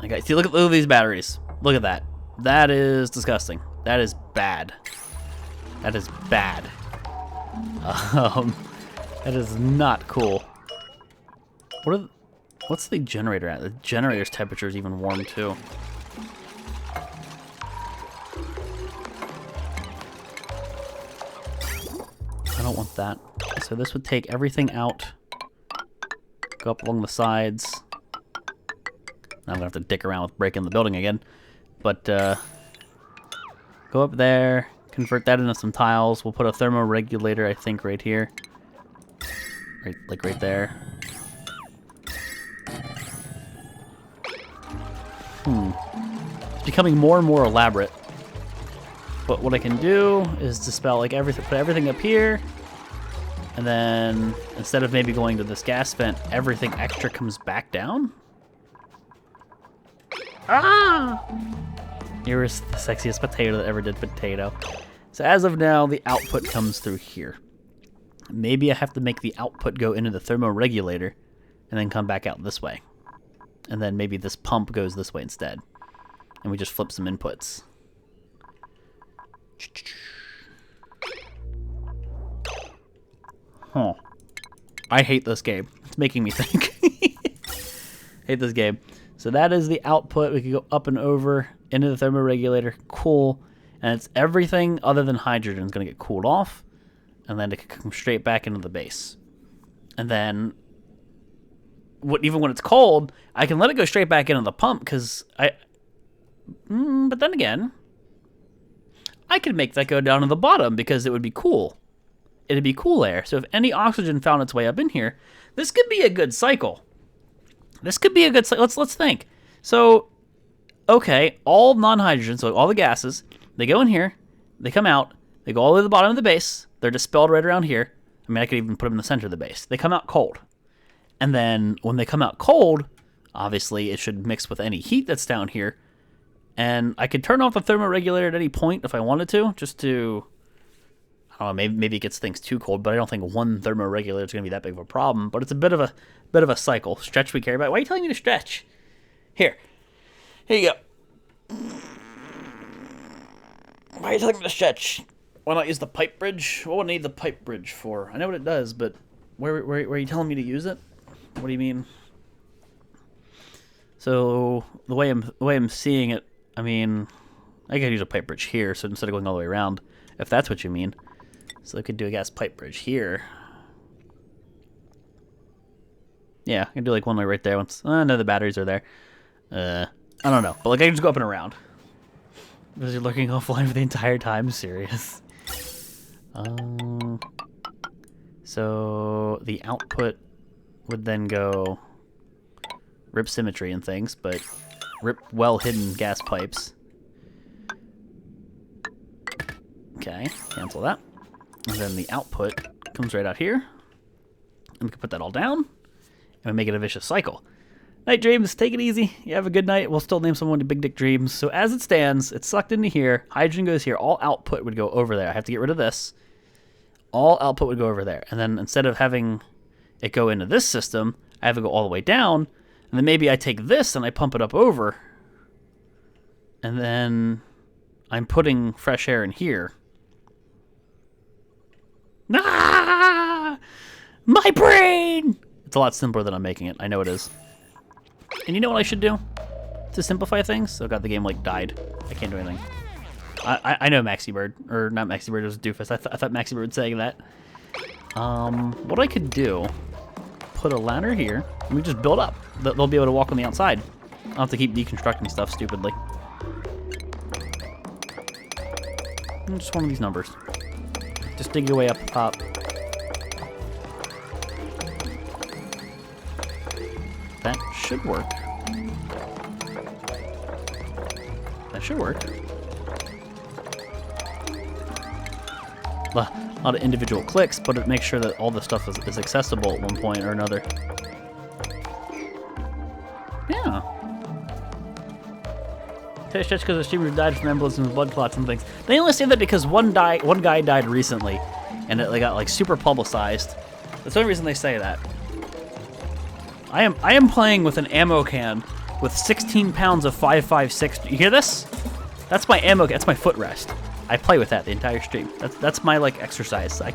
Okay, see, look at these batteries. Look at that. That is disgusting. That is bad. That is bad. That is not cool. What's the generator at? The generator's temperature is even warm too. I don't want that. So this would take everything out. Go up along the sides. I'm gonna have to dick around with breaking the building again. But go up there, convert that into some tiles. We'll put a thermoregulator, I think, right here. Right, like right there. It's becoming more and more elaborate. But what I can do is dispel like everything, put everything up here, and then instead of maybe going to this gas vent, everything extra comes back down. Ah! You're the sexiest potato that ever did potato. So as of now, the output comes through here. Maybe I have to make the output go into the thermoregulator and then come back out this way. And then maybe this pump goes this way instead. And we just flip some inputs. Huh. I hate this game. It's making me think. Hate this game. So that is the output. We can go up and over into the thermoregulator. Cool. And it's everything other than hydrogen is going to get cooled off. And then it can come straight back into the base. And then, even when it's cold, I can let it go straight back into the pump because but then again, I could make that go down to the bottom because it would be cool. It'd be cool air. So if any oxygen found its way up in here, this could be a good cycle. This could be a good cycle. Let's think. So, okay, all non-hydrogen, so all the gases, they go in here, they come out, they go all the way to the bottom of the base, they're dispelled right around here. I mean, I could even put them in the center of the base. They come out cold. And then when they come out cold, obviously it should mix with any heat that's down here. And I could turn off the thermoregulator at any point if I wanted to, just to, I don't know, maybe it gets things too cold, but I don't think one thermoregulator is going to be that big of a problem. But it's a bit of a cycle. Stretch we care about. Why are you telling me to stretch? Here you go. Why are you telling me to stretch? Why not use the pipe bridge? What would I need the pipe bridge for? I know what it does, but where are you telling me to use it? What do you mean? So the way I'm seeing it, I mean, I could use a pipe bridge here, so instead of going all the way around, if that's what you mean. So I could do a gas pipe bridge here. Yeah, I can do like one way right there. Once, no, the batteries are there. I don't know, but like I can just go up and around. Because you're looking offline for the entire time, serious. So the output would then go rip symmetry and things, but rip well-hidden gas pipes. Okay, cancel that. And then the output comes right out here. And we can put that all down. And we make it a vicious cycle. Night Dreams, take it easy. You have a good night. We'll still name someone to Big Dick Dreams. So as it stands, it's sucked into here. Hydrogen goes here. All output would go over there. I have to get rid of this. All output would go over there. And then instead of having it go into this system, I have to go all the way down. And then maybe I take this and I pump it up over. And then I'm putting fresh air in here. Ah! My brain! It's a lot simpler than I'm making it. I know it is. And you know what I should do to simplify things? So God, the game like died. I can't do anything. I know Maxi Bird, or not Maxi Bird, it was Doofus. I thought Maxi Bird was saying that. What I could do, put a ladder here, and we just build up. They'll be able to walk on the outside. I'll have to keep deconstructing stuff stupidly. And just one of these numbers. Just dig your way up the top. That should work. That should work. a lot of individual clicks, but it makes sure that all the stuff is accessible at one point or another. Yeah. It's just because the streamers died from embolisms and blood clots and things. They only say that because one guy died recently, and it got like super publicized. That's the only reason they say that. I am playing with an ammo can with 16 pounds of 5.56. You hear this? That's my ammo can. That's my footrest. I play with that the entire stream. That's my like exercise. I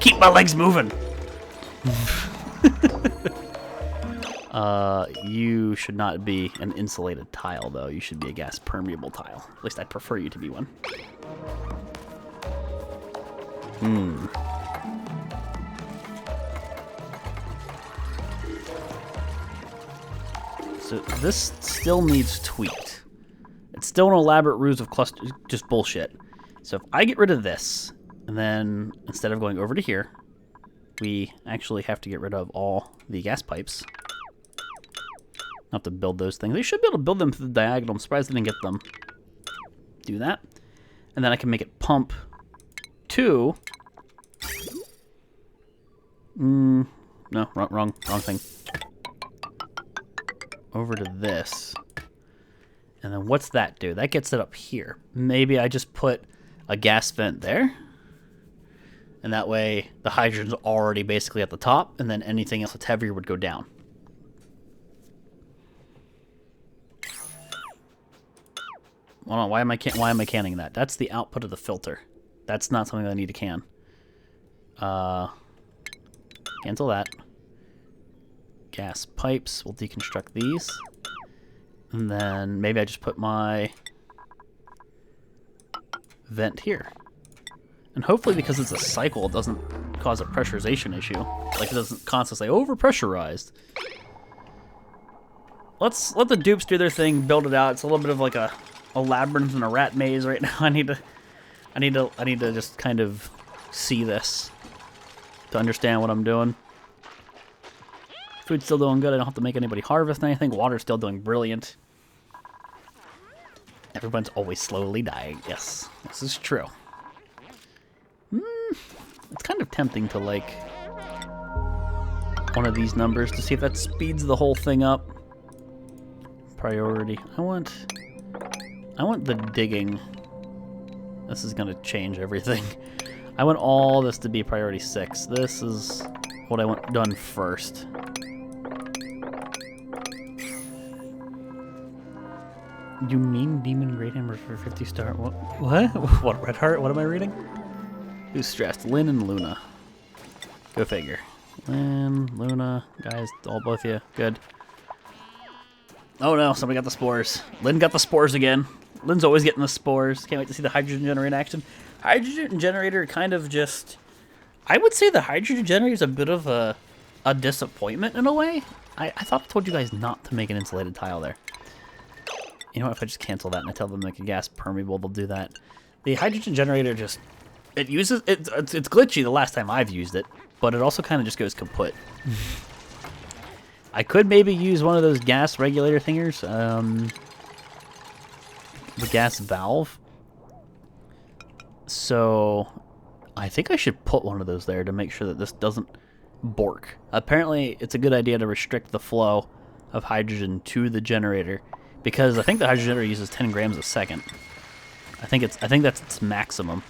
keep my legs moving. You should not be an insulated tile, though. You should be a gas permeable tile. At least I'd prefer you to be one. So this still needs tweaked. It's still an elaborate ruse of cluster, just bullshit. So if I get rid of this, and then instead of going over to here, we actually have to get rid of all the gas pipes. Have to build those things. They should be able to build them through the diagonal. I'm surprised they didn't get them. Do that. And then I can make it pump to... no, wrong thing. Over to this. And then what's that do? That gets it up here. Maybe I just put a gas vent there. And that way the hydrogen's already basically at the top, and then anything else that's heavier would go down. Hold on, why am I canning that? That's the output of the filter. That's not something that I need to can. Cancel that. Gas pipes, we'll deconstruct these. And then maybe I just put my vent here. And hopefully because it's a cycle, it doesn't cause a pressurization issue. Like it doesn't constantly say overpressurized. Let's let the dupes do their thing, build it out. It's a little bit of like a labyrinth and a rat maze right now. I need to just kind of see this to understand what I'm doing. Food's still doing good. I don't have to make anybody harvest anything. Water's still doing brilliant. Everyone's always slowly dying. Yes, this is true. It's kind of tempting to like one of these numbers to see if that speeds the whole thing up. Priority. I want the digging. This is going to change everything. I want all this to be priority 6. This is what I want done first. You mean Demon Great Hammer for 50 star? What? What? Red Heart? What am I reading? Who's stressed? Lynn and Luna. Go figure. Lynn, Luna, guys, both of you. Good. Oh no, somebody got the spores. Lynn got the spores again. Lynn's always getting the spores. Can't wait to see the hydrogen generator in action. Hydrogen generator kind of just... I would say the hydrogen generator is a bit of a disappointment in a way. I thought I told you guys not to make an insulated tile there. You know what, if I just cancel that and I tell them to make a gas permeable, they'll do that. The hydrogen generator just... It's glitchy the last time I've used it, but it also kind of just goes kaput. I could maybe use one of those gas regulator thingers. The gas valve. So I think I should put one of those there to make sure that this doesn't bork. Apparently it's a good idea to restrict the flow of hydrogen to the generator, because I think the hydrogen generator uses 10 grams a second. I think that's its maximum.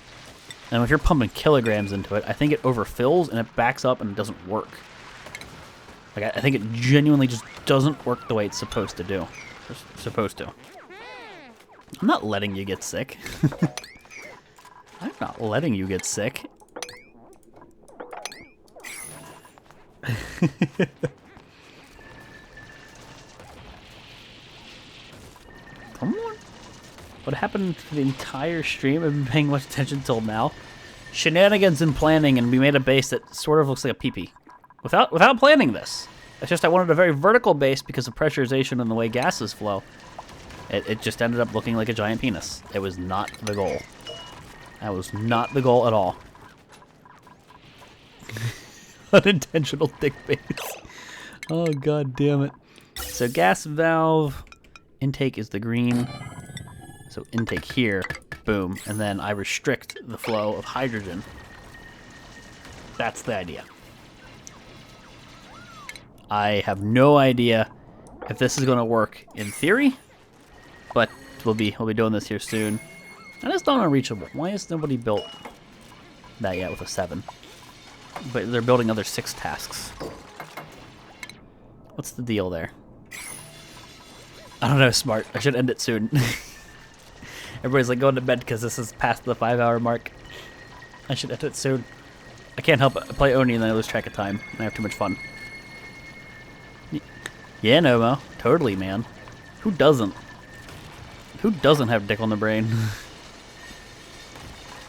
And if you're pumping kilograms into it, I think it overfills and it backs up and it doesn't work. Like I think it genuinely just doesn't work the way it's supposed to do. It's supposed to. I'm not letting you get sick. I'm not letting you get sick. Come on. What happened to the entire stream? I've been paying much attention till now. Shenanigans and planning, and we made a base that sort of looks like a peepee. Without planning this. It's just I wanted a very vertical base because of pressurization and the way gases flow. It just ended up looking like a giant penis. It was not the goal. That was not the goal at all. Unintentional dick base. Oh, god damn it. So gas valve intake is the green. So intake here, boom, and then I restrict the flow of hydrogen That's the idea. I have no idea if this is going to work in theory, but we'll be doing this here soon. And it's not unreachable. Why has nobody built that yet with a 7? But they're building other 6 tasks. What's the deal there? I don't know, Smart. I should end it soon. Everybody's like going to bed because this is past the 5-hour mark. I should end it soon. I can't help but play Oni and then I lose track of time. And I have too much fun. Yeah, Nomo. Totally, man. Who doesn't? Who doesn't have dick on the brain?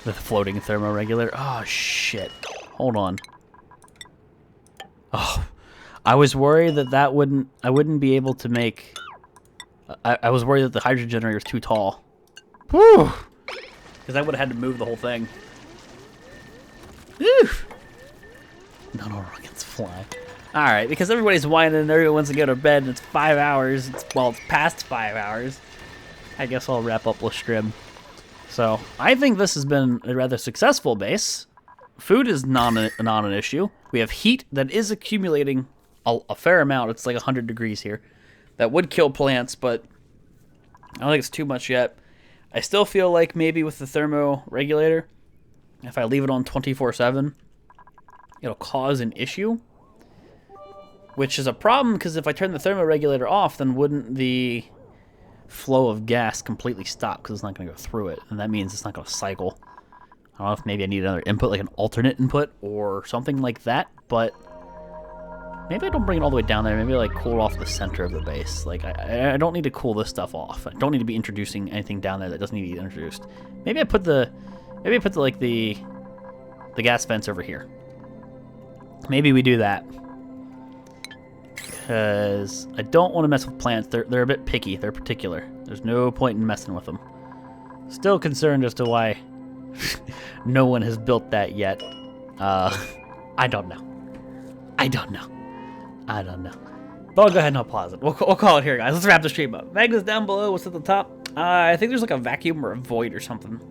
The floating thermoregulator. Oh, shit. Hold on. Oh, I was worried that I wouldn't be able to make... I was worried that the hydrogen generator was too tall. Whew! Because I would have had to move the whole thing. Whew! None of our rockets fly. Alright, because everybody's whining and everyone wants to go to bed and it's 5 hours. Well, it's past 5 hours. I guess I'll wrap up with stream. So, I think this has been a rather successful base. Food is not an issue. We have heat that is accumulating a fair amount. It's like 100 degrees here. That would kill plants, but I don't think it's too much yet. I still feel like maybe with the thermoregulator, if I leave it on 24/7, it'll cause an issue. Which is a problem, because if I turn the thermoregulator off, then wouldn't the flow of gas completely stop, because it's not going to go through it, and that means it's not going to cycle. I don't know if maybe I need another input, like an alternate input, or something like that, but maybe I don't bring it all the way down there. Maybe I like cool off the center of the base. Like, I don't need to cool this stuff off. I don't need to be introducing anything down there that doesn't need to be introduced. Maybe I put the gas vents over here. Maybe we do that. Because I don't want to mess with plants. They're a bit picky. They're particular. There's no point in messing with them. Still concerned as to why no one has built that yet. I don't know. I don't know. But I'll go ahead and I'll pause it. We'll call it here, guys. Let's wrap the stream up. Magnus down below. What's at the top? I think there's like a vacuum or a void or something.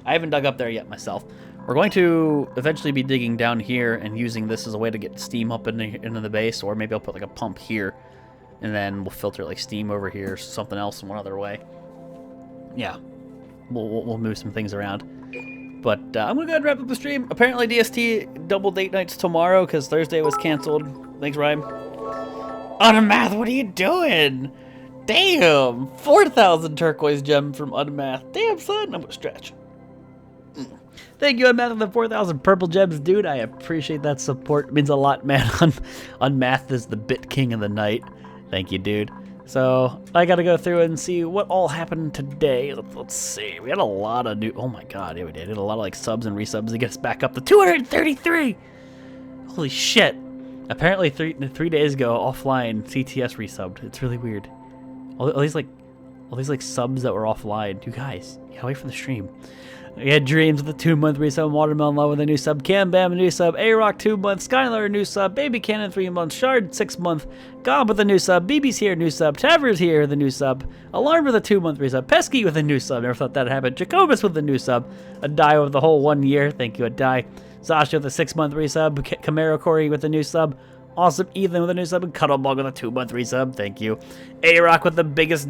I haven't dug up there yet myself. We're going to eventually be digging down here and using this as a way to get steam up into the base, or maybe I'll put like a pump here, and then we'll filter like steam over here, something else in one other way. Yeah, we'll move some things around. But I'm gonna go ahead and wrap up the stream. Apparently DST double date nights tomorrow because Thursday was canceled. Thanks, Ryan. Unmath, what are you doing? Damn, 4,000 turquoise gem from Unmath. Damn, son, I'm gonna stretch. Thank you, Unmath, for the 4,000 purple gems, dude. I appreciate that support. It means a lot, man. Unmath is the bit king of the night. Thank you, dude. So, I gotta go through and see what all happened today. Let's see. We had a lot of new... Oh my god, yeah, we did. We had a lot of, like, subs and resubs to get us back up to 233! Holy shit. Apparently, three days ago, offline, CTS resubbed. It's really weird. All these subs that were offline. You guys, you gotta wait for the stream. We had Dreams with a 2-month resub, Watermelon Love with a new sub, Cam Bam a new sub, A-Rock 2 months, Skylar a new sub, Baby Cannon 3 months, Shard 6 month, Gob with a new sub, BB's here new sub, Tavers here with a new sub, Alarm with a 2-month resub, Pesky with a new sub, never thought that'd happen, Jacobus with a new sub, Adai with the whole 1 year, thank you Adai, Zasha with a 6-month resub, Camaro Corey with a new sub, Awesome Ethan with a new sub, and Cuddlebug with a 2-month resub, thank you, A-Rock with the biggest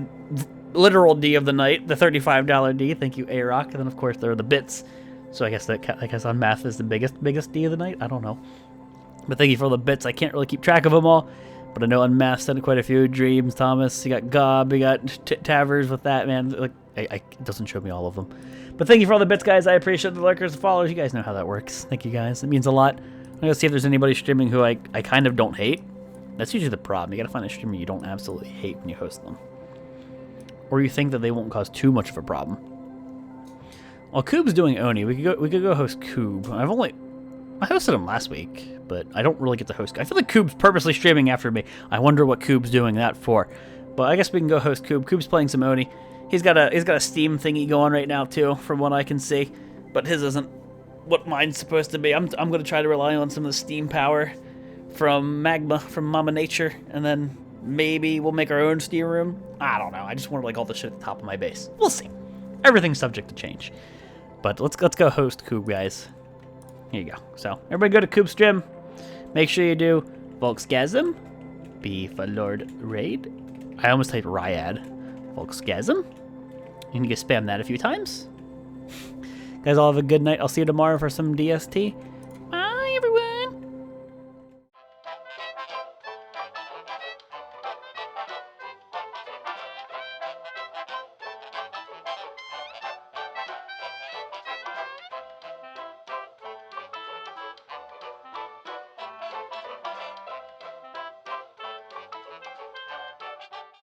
literal D of the night, the $35 D. Thank you, A-Rock. And then, of course, there are the bits. So I guess Unmath is the biggest D of the night. I don't know. But thank you for all the bits. I can't really keep track of them all. But I know Unmath sent quite a few. Dreams, Thomas, you got Gob, you got Tavers with that, man. Like, it doesn't show me all of them. But thank you for all the bits, guys. I appreciate the lurkers, the followers. You guys know how that works. Thank you, guys. It means a lot. I'm going to see if there's anybody streaming who I kind of don't hate. That's usually the problem. You got to find a streamer you don't absolutely hate when you host them. Or you think that they won't cause too much of a problem. While Coob's doing Oni, we could go host Coob. I hosted him last week, but I don't really get to host. I feel like Coob's purposely streaming after me. I wonder what Coob's doing that for. But I guess we can go host Coob. Coob's playing some Oni. He's got a Steam thingy going right now too, from what I can see. But his isn't what mine's supposed to be. I'm gonna try to rely on some of the Steam power from Magma, from Mama Nature, and then maybe we'll make our own Steam room. I don't know. I just want like all the shit at the top of my base. We'll see. Everything's subject to change. But let's go host Coob, guys. Here you go. So, everybody go to Coop Stream. Make sure you do Volksgasm. Beefalord Raid. I almost typed Ryad. Volksgasm. You can just spam that a few times. Guys, all have a good night. I'll see you tomorrow for some DST.